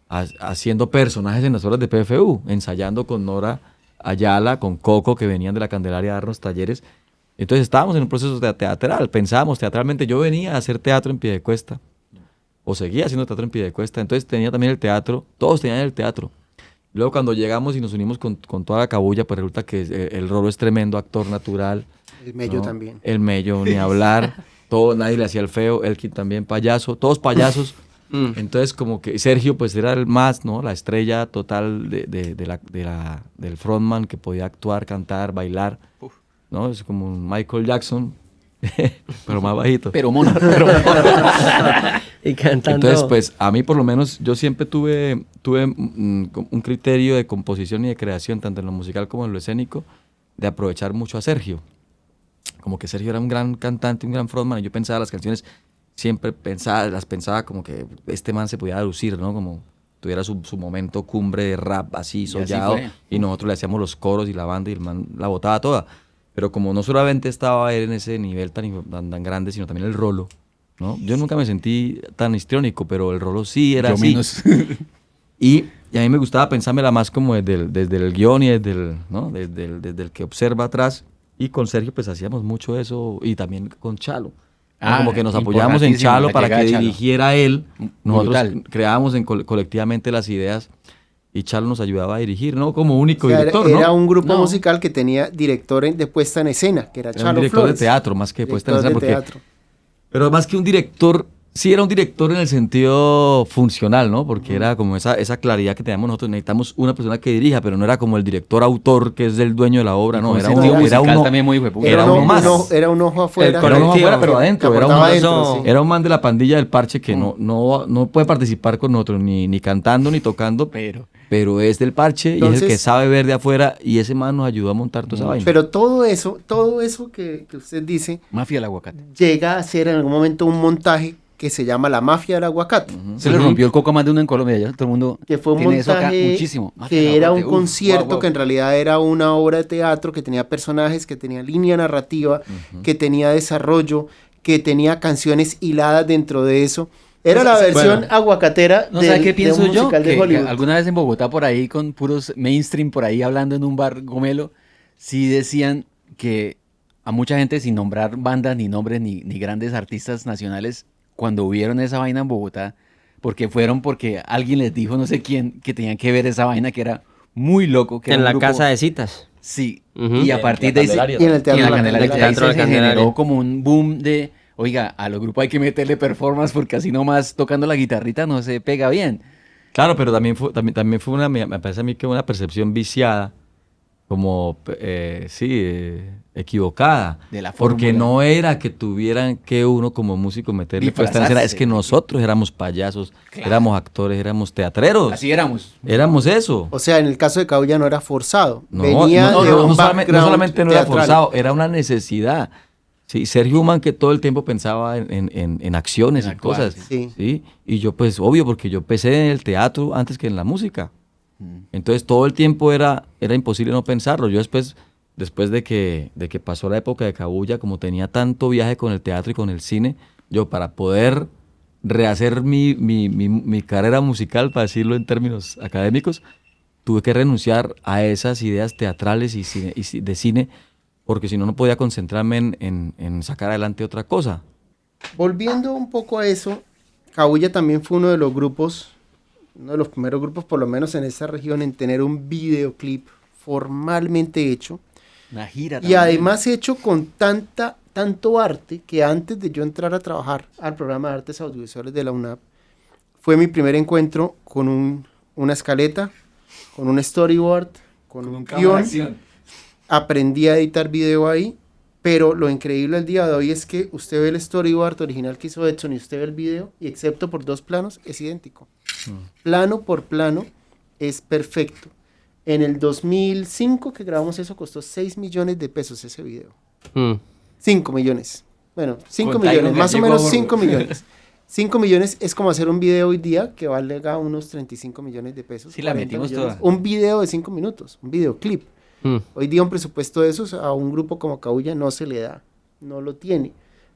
haciendo personajes en las obras de PFU, ensayando con Nora Ayala, con Coco, que venían de la Candelaria a darnos talleres. Entonces estábamos en un proceso teatral, pensábamos teatralmente. Yo venía a hacer teatro en Piedecuesta, o seguía haciendo teatro en Piedecuesta, entonces tenía también el teatro, todos tenían el teatro. Luego cuando llegamos y nos unimos con toda la cabulla, pues resulta que el Rolo es tremendo actor natural. El Mello ¿no? también. El Mello, ni hablar. Todo, nadie le hacía el feo. Elkin también payaso. Todos payasos. Entonces, como que Sergio, pues era el más, ¿no? La estrella total del frontman que podía actuar, cantar, bailar. ¿No? Es como un Michael Jackson, pero más bajito. Pero mono. Y cantando. Entonces, pues, a mí por lo menos, yo siempre tuve un criterio de composición y de creación, tanto en lo musical como en lo escénico, de aprovechar mucho a Sergio. Como que Sergio era un gran cantante, un gran frontman, y yo pensaba las canciones, las pensaba como que este man se podía lucir, ¿no? Como tuviera su momento cumbre de rap así, sollado, y nosotros le hacíamos los coros y la banda, y el man la botaba toda. Pero como no solamente estaba él en ese nivel tan grande, sino también el Rolo, ¿no? Yo nunca me sentí tan histriónico, pero el Rolo sí era así. Menos. Y a mí me gustaba pensármela más como desde el guión y desde el que observa atrás. Y con Sergio pues hacíamos mucho eso, y también con Chalo. ¿no? Como que nos apoyábamos en Chalo para que dirigiera él. Nosotros creábamos colectivamente las ideas y Chalo nos ayudaba a dirigir, ¿no? Como único director, ¿no? Era un grupo musical que tenía director de puesta en escena, que era Chalo un director Flores. de teatro, más que de puesta en escena. Teatro. Pero más que un director, sí era un director en el sentido funcional, ¿no? Porque era como esa claridad que teníamos nosotros. Necesitamos una persona que dirija, pero no era como el director autor que es el dueño de la obra, no. Era uno también muy hueputa. Era uno más. Era un ojo afuera. Era un ojo afuera, pero adentro. Sí. Era un man de la pandilla del parche que no puede participar con nosotros, ni cantando, ni tocando. Pero es del parche. Entonces, y es el que sabe ver de afuera, y ese man nos ayudó a montar toda esa vaina. Pero todo eso que usted dice, Mafia del aguacate, llega a ser en algún momento un montaje que se llama La Mafia del Aguacate. Se le rompió el coco a más de uno en Colombia, ya todo el mundo que fue un tiene eso acá montaje muchísimo. Que era un concierto que en realidad era una obra de teatro, que tenía personajes, que tenía línea narrativa, que tenía desarrollo, que tenía canciones hiladas dentro de eso. Era la versión aguacatera ¿qué pienso de un yo? musical de Hollywood. Alguna vez en Bogotá, por ahí, con puros mainstream, por ahí hablando en un bar gomelo, sí decían que a mucha gente, sin nombrar bandas, ni nombres, ni grandes artistas nacionales, cuando vieron esa vaina en Bogotá, porque alguien les dijo, no sé quién, que tenían que ver esa vaina, que era muy loco. Que en la casa de citas. Sí, y a partir de ahí y en el teatro se generó como un boom de... Oiga, a los grupos hay que meterle performance porque así nomás tocando la guitarrita no se pega bien. Claro, pero también fue me parece a mí que una percepción viciada, como, equivocada. De la porque fórmula. no era que tuvieran que uno como músico meterle puesta en escena, es que nosotros éramos payasos, éramos actores, éramos teatreros. Así éramos. Éramos eso. O sea, en el caso de Cabuya no era forzado. No, Venía de un background no solamente no era teatral. forzado, era una necesidad. Sí, Sergio Human que todo el tiempo pensaba en acciones y actuar, cosas. sí. Sí. Y yo pues, obvio, porque yo empecé en el teatro antes que en la música. Entonces todo el tiempo era imposible no pensarlo. Yo después de que pasó la época de Cabuya, como tenía tanto viaje con el teatro y con el cine, yo para poder rehacer mi carrera musical, para decirlo en términos académicos, tuve que renunciar a esas ideas teatrales y de cine, porque si no, no podía concentrarme en sacar adelante otra cosa. Volviendo un poco a eso, Cabuya también fue uno de los primeros grupos, por lo menos en esta región, en tener un videoclip formalmente hecho. Una gira Y también. además hecho con tanto arte, que antes de yo entrar a trabajar al programa de artes audiovisuales de la UNAP, fue mi primer encuentro con una escaleta, con un storyboard, con un guión. Aprendí a editar video ahí, pero lo increíble al día de hoy es que usted ve el storyboard original que hizo Edson y usted ve el video, y excepto por 2 planos, es idéntico. Plano por plano es perfecto. En el 2005 que grabamos eso costó 6 millones de pesos ese video. 5 millones. Bueno, 5 Con millones, Tyron más o Gallego menos a bordo. 5 millones. 5 millones es como hacer un video hoy día que valga unos 35 millones de pesos. Sí, la 40 metimos millones. toda. Un video de 5 minutos, un videoclip. Hoy día un presupuesto de esos a un grupo como Cabuya no se le da, no lo tiene.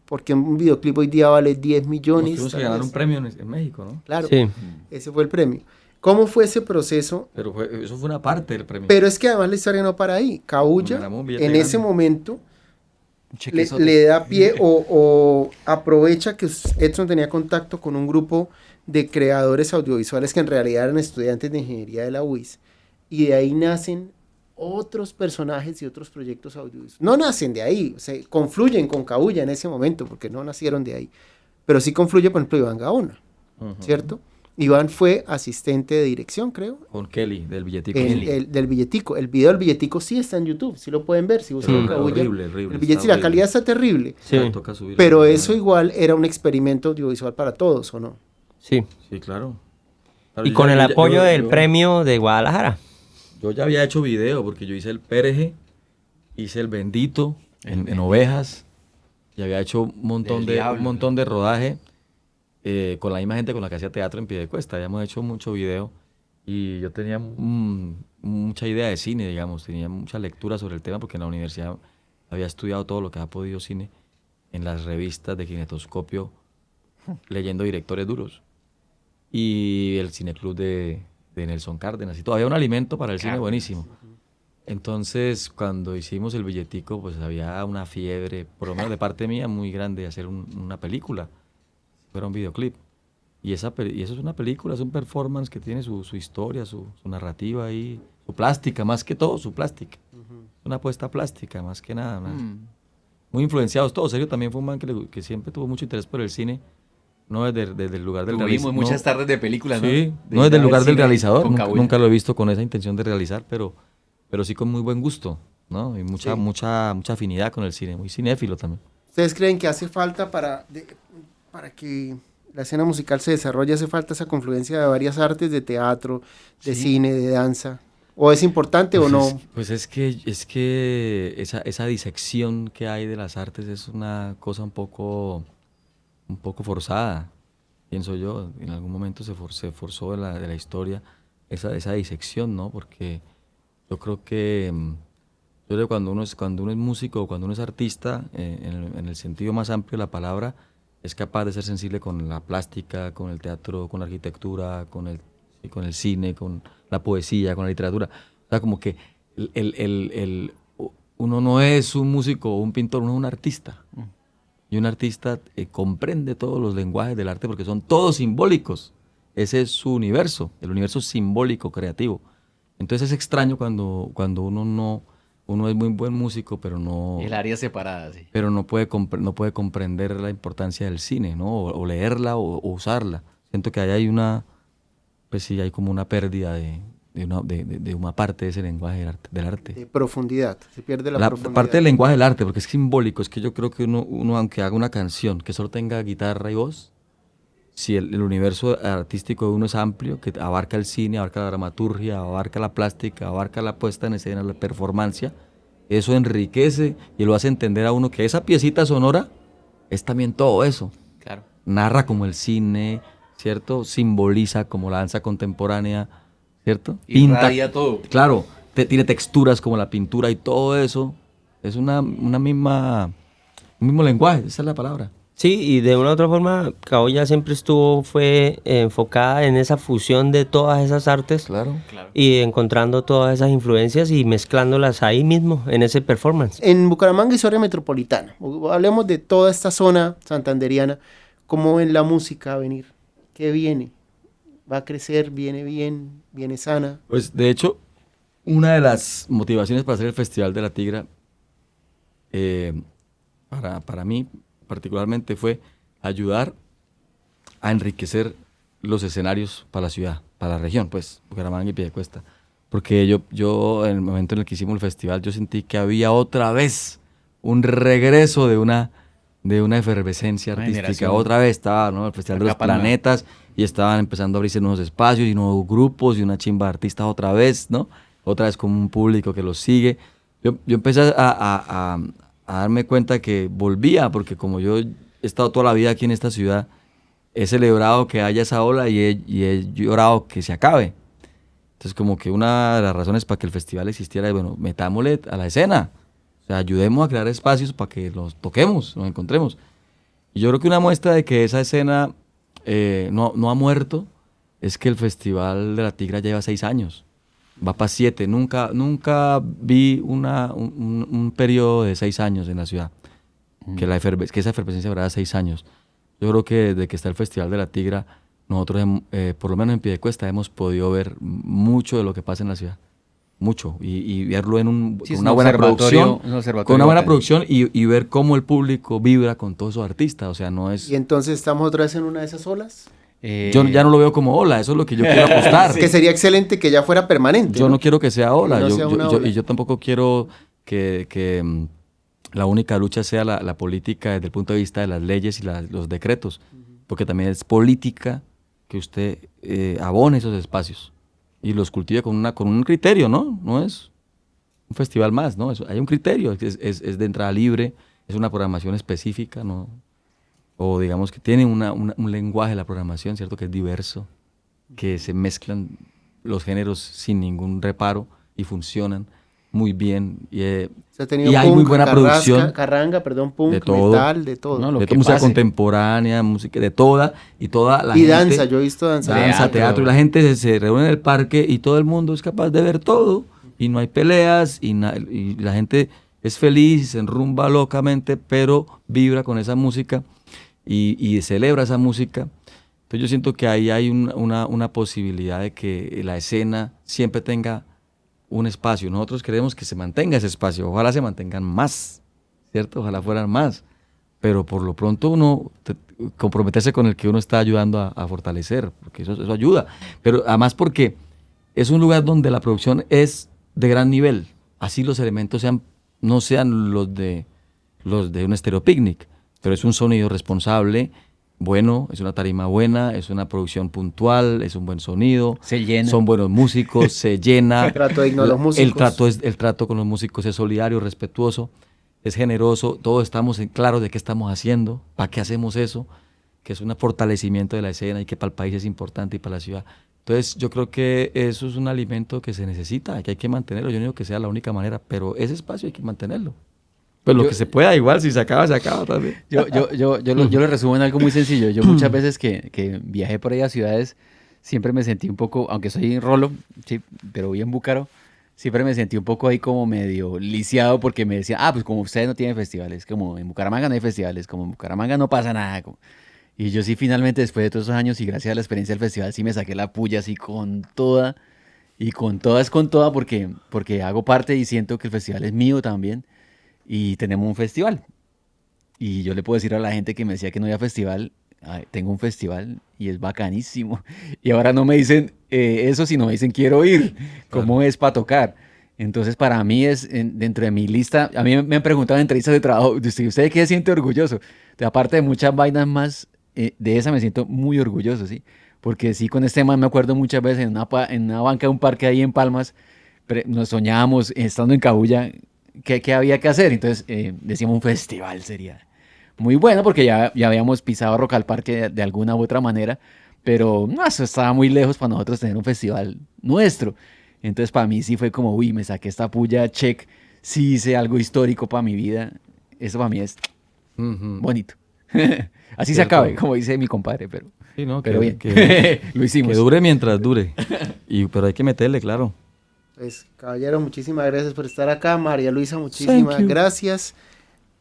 Porque un videoclip hoy día vale 10 millones. Tuvimos que tal ganar vez. un premio en México, ¿no? Claro, Sí. ese fue el premio. ¿Cómo fue ese proceso? Pero eso fue una parte del premio. Pero es que además la historia no para ahí. Cabuya, Ganamos un billete en ese grande. momento, Un chequezote. le da pie o aprovecha que Edson tenía contacto con un grupo de creadores audiovisuales que en realidad eran estudiantes de ingeniería de la UIS. Y de ahí nacen otros personajes y otros proyectos audiovisuales. No nacen de ahí, o sea, confluyen con Cabuya en ese momento, porque no nacieron de ahí. Pero sí confluye, por ejemplo, Iván Gaona, ¿cierto? Iván fue asistente de dirección, creo. Con Kelly, del billetico. Del billetico. El video del billetico sí está en YouTube, sí lo pueden ver. Si buscan Pero Cabuya. horrible. El está billetico, la horrible. calidad está terrible. Sí. Toca subirlo. Pero eso igual era un experimento audiovisual para todos, ¿o no? Sí. Sí, claro. Claro, Y yo con ya- el yo ya- apoyo yo- del yo- premio de Guadalajara. Yo ya había hecho video porque yo hice el Pereje, hice el Bendito en Ovejas y había hecho un montón de rodaje con la misma gente con la que hacía teatro en Piedecuesta. Habíamos hecho mucho video y yo tenía mucha idea de cine, digamos, tenía mucha lectura sobre el tema porque en la universidad había estudiado todo lo que había podido cine en las revistas de Kinetoscopio, leyendo directores duros. Y el cineclub de Nelson Cárdenas y todo. Había un alimento para el cine buenísimo. Entonces, cuando hicimos el billetico, pues había una fiebre, por lo menos de parte mía, muy grande de hacer una película. Fuera un videoclip. Y eso es una película, es un performance que tiene su historia, su narrativa ahí, su plástica, más que todo, su plástica. Una apuesta plástica, más que nada. Muy influenciados todos. Sergio también fue un man que siempre tuvo mucho interés por el cine. No desde el lugar del Tuvimos realizador. muchas tardes de películas, ¿no? Sí, De no ir desde a el ver lugar del cine realizador. con Nunca, Cabuya. nunca lo he visto con esa intención de realizar, pero sí con muy buen gusto, ¿no? Y mucha afinidad con el cine, muy cinéfilo también. ¿Ustedes creen que hace falta para que la escena musical se desarrolle, hace falta esa confluencia de varias artes, de teatro, de cine, de danza? ¿O es importante o no? Pues es que esa disección que hay de las artes es una cosa un poco forzada, pienso yo. En algún momento se forzó de la historia esa disección, ¿no? Porque yo creo que cuando uno es músico o cuando uno es artista, en el sentido más amplio de la palabra, es capaz de ser sensible con la plástica, con el teatro, con la arquitectura, con el cine, con la poesía, con la literatura. O sea, como que uno no es un músico o un pintor, uno es un artista. Y un artista comprende todos los lenguajes del arte porque son todos simbólicos. Ese es su universo, el universo simbólico, creativo. Entonces es extraño cuando uno es muy buen músico, pero no... El área separada, sí. Pero no puede comprender la importancia del cine, ¿no? O leerla o usarla. Siento que ahí hay pues sí, hay como una pérdida de una parte de ese lenguaje del arte. De profundidad, se pierde la profundidad. Parte del lenguaje del arte, porque es simbólico, es que yo creo que uno aunque haga una canción que solo tenga guitarra y voz, si el universo artístico de uno es amplio, que abarca el cine, abarca la dramaturgia, abarca la plástica, abarca la puesta en escena, la performancia, eso enriquece y lo hace entender a uno que esa piecita sonora es también todo eso. Claro. Narra como el cine, ¿cierto? Simboliza como la danza contemporánea, ¿cierto? Irradia todo. Claro, tiene texturas como la pintura y todo eso. Es un mismo lenguaje, esa es la palabra. Sí, y de una u otra forma, Cabuya siempre fue enfocada en esa fusión de todas esas artes. Claro. Y encontrando todas esas influencias y mezclándolas ahí mismo, en ese performance. En Bucaramanga y zona metropolitana, hablemos de toda esta zona santanderiana, ¿cómo ven la música a venir? ¿Qué viene? ¿Va a crecer? ¿Viene bien? ¿Viene sana? Pues de hecho, una de las motivaciones para hacer el Festival de la Tigra, para mí particularmente, fue ayudar a enriquecer los escenarios para la ciudad, para la región, pues, Bucaramanga y Piedecuesta. Porque yo en el momento en el que hicimos el festival, yo sentí que había otra vez un regreso de una efervescencia Una artística. generación. Otra vez estaba, ¿no? El Festival de los Acá para Planetas y estaban empezando a abrirse nuevos espacios y nuevos grupos y una chimba de artistas otra vez, ¿no? Otra vez como un público que los sigue. Yo empecé a darme cuenta que volvía, porque como yo he estado toda la vida aquí en esta ciudad, he celebrado que haya esa ola y he llorado que se acabe. Entonces, como que una de las razones para que el festival existiera es, bueno, metámosle a la escena. O sea, ayudemos a crear espacios para que los toquemos, nos encontremos. Y yo creo que una muestra de que esa escena no ha muerto es que el Festival de la Tigra ya lleva 6 años. Va para 7. Nunca vi un periodo de 6 años en la ciudad. Que esa efervescencia durara 6 años. Yo creo que desde que está el Festival de la Tigra, nosotros, por lo menos en Piedecuesta, hemos podido ver mucho de lo que pasa en la ciudad. Mucho. Y verlo con una buena producción. Con una buena producción y ver cómo el público vibra con todos esos artistas. O sea, no es... ¿Y entonces estamos otra vez en una de esas olas? Yo ya no lo veo como ola, eso es lo que yo quiero apostar. Que sería excelente que ya fuera permanente. Yo no quiero que sea ola. Que no sea una ola. Y yo tampoco quiero que la única lucha sea la política desde el punto de vista de las leyes y los decretos. Porque también es política que usted abone esos espacios y los cultive con un criterio, ¿no? No es un festival más, ¿no? Hay un criterio, es de entrada libre, es una programación específica, ¿no? O digamos que tiene un lenguaje la programación, ¿cierto? Que es diverso, que se mezclan los géneros sin ningún reparo y funcionan muy bien. Y hay muy buena producción. Carranga, punk, de todo, metal, de todo. No, de música contemporánea, música de toda, y toda la y gente. Danza, yo he visto danza. Teatro, y la gente se reúne en el parque y todo el mundo es capaz de ver todo, y no hay peleas, y la gente es feliz y se enrumba locamente, pero vibra con esa música y celebra esa música. Entonces yo siento que ahí hay una posibilidad de que la escena siempre tenga un espacio. Nosotros queremos que se mantenga ese espacio, ojalá se mantengan más, ¿cierto? Ojalá fueran más, pero por lo pronto uno comprometerse con el que uno está ayudando a fortalecer, porque eso ayuda, pero además porque es un lugar donde la producción es de gran nivel, así los elementos no sean los de un Estéreo Picnic, pero es un sonido responsable, bueno, es una tarima buena, es una producción puntual, es un buen sonido, se llena, son buenos músicos, se llena. El trato digno de los músicos. El trato con los músicos es solidario, respetuoso, es generoso, todos estamos claros de qué estamos haciendo, para qué hacemos eso, que es un fortalecimiento de la escena y que para el país es importante y para la ciudad. Entonces yo creo que eso es un alimento que se necesita, que hay que mantenerlo. Yo no digo que sea la única manera, pero ese espacio hay que mantenerlo. Pues lo que se pueda, igual, si se acaba, se acaba también. Yo lo resumo en algo muy sencillo. Yo muchas veces que viajé por ahí a ciudades, siempre me sentí un poco, aunque soy rolo, sí, pero vivo en Búcaro, siempre me sentí un poco ahí como medio lisiado porque me decían, pues como ustedes no tienen festivales, como en Bucaramanga no hay festivales, como en Bucaramanga no pasa nada. Y yo sí finalmente, después de todos esos años y gracias a la experiencia del festival, sí me saqué la puya así con toda, y con toda es con toda porque hago parte y siento que el festival es mío también. Y tenemos un festival. Y yo le puedo decir a la gente que me decía que no había festival, tengo un festival y es bacanísimo. Y ahora no me dicen eso, sino me dicen quiero ir. ¿Cómo es para tocar? Entonces para mí es dentro de mi lista, a mí me han preguntado en entrevistas de trabajo, ¿usted de qué se siente orgulloso? Aparte de muchas vainas más, de esa me siento muy orgulloso, ¿sí? Porque sí, con este man me acuerdo muchas veces en una banca de un parque ahí en Palmas, nos soñábamos estando en Cabuya, ¿qué había que hacer? Entonces decíamos un festival sería muy bueno porque ya habíamos pisado Rock al Parque de alguna u otra manera, pero no, eso estaba muy lejos para nosotros tener un festival nuestro. Entonces para mí sí fue como, uy, me saqué esta puya, check, sí hice algo histórico para mi vida. Eso para mí es bonito. Así se acabe, como dice mi compadre, pero, sí, no, pero bien, lo hicimos. Que dure mientras dure, pero hay que meterle, claro. Pues, caballero, muchísimas gracias por estar acá. María Luisa, muchísimas gracias.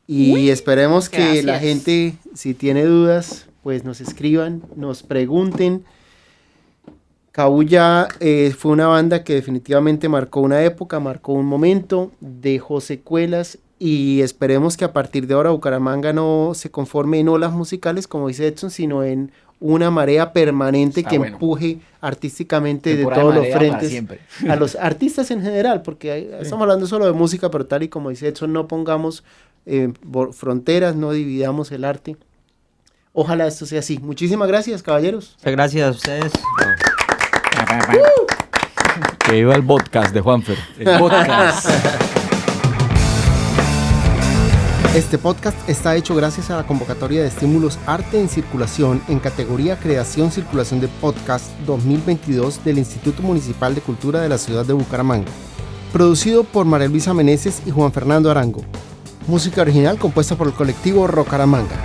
Y esperemos que la gente, si tiene dudas, pues nos escriban, nos pregunten. Cabuya fue una banda que definitivamente marcó una época, marcó un momento, dejó secuelas y esperemos que a partir de ahora Bucaramanga no se conforme en olas musicales, como dice Edson, sino en una marea permanente que empuje artísticamente de todos los frentes a los artistas en general, porque estamos hablando solo de música, pero tal y como dice Edson, no pongamos fronteras, no dividamos el arte. Ojalá esto sea así. Muchísimas gracias, caballeros. Muchas gracias a ustedes. Que iba el podcast de Juanfer. El podcast. Este podcast está hecho gracias a la convocatoria de estímulos Arte en Circulación en categoría Creación Circulación de Podcast 2022 del Instituto Municipal de Cultura de la ciudad de Bucaramanga. Producido por María Luisa Meneses y Juan Fernando Arango. Música original compuesta por el colectivo Rocaramanga.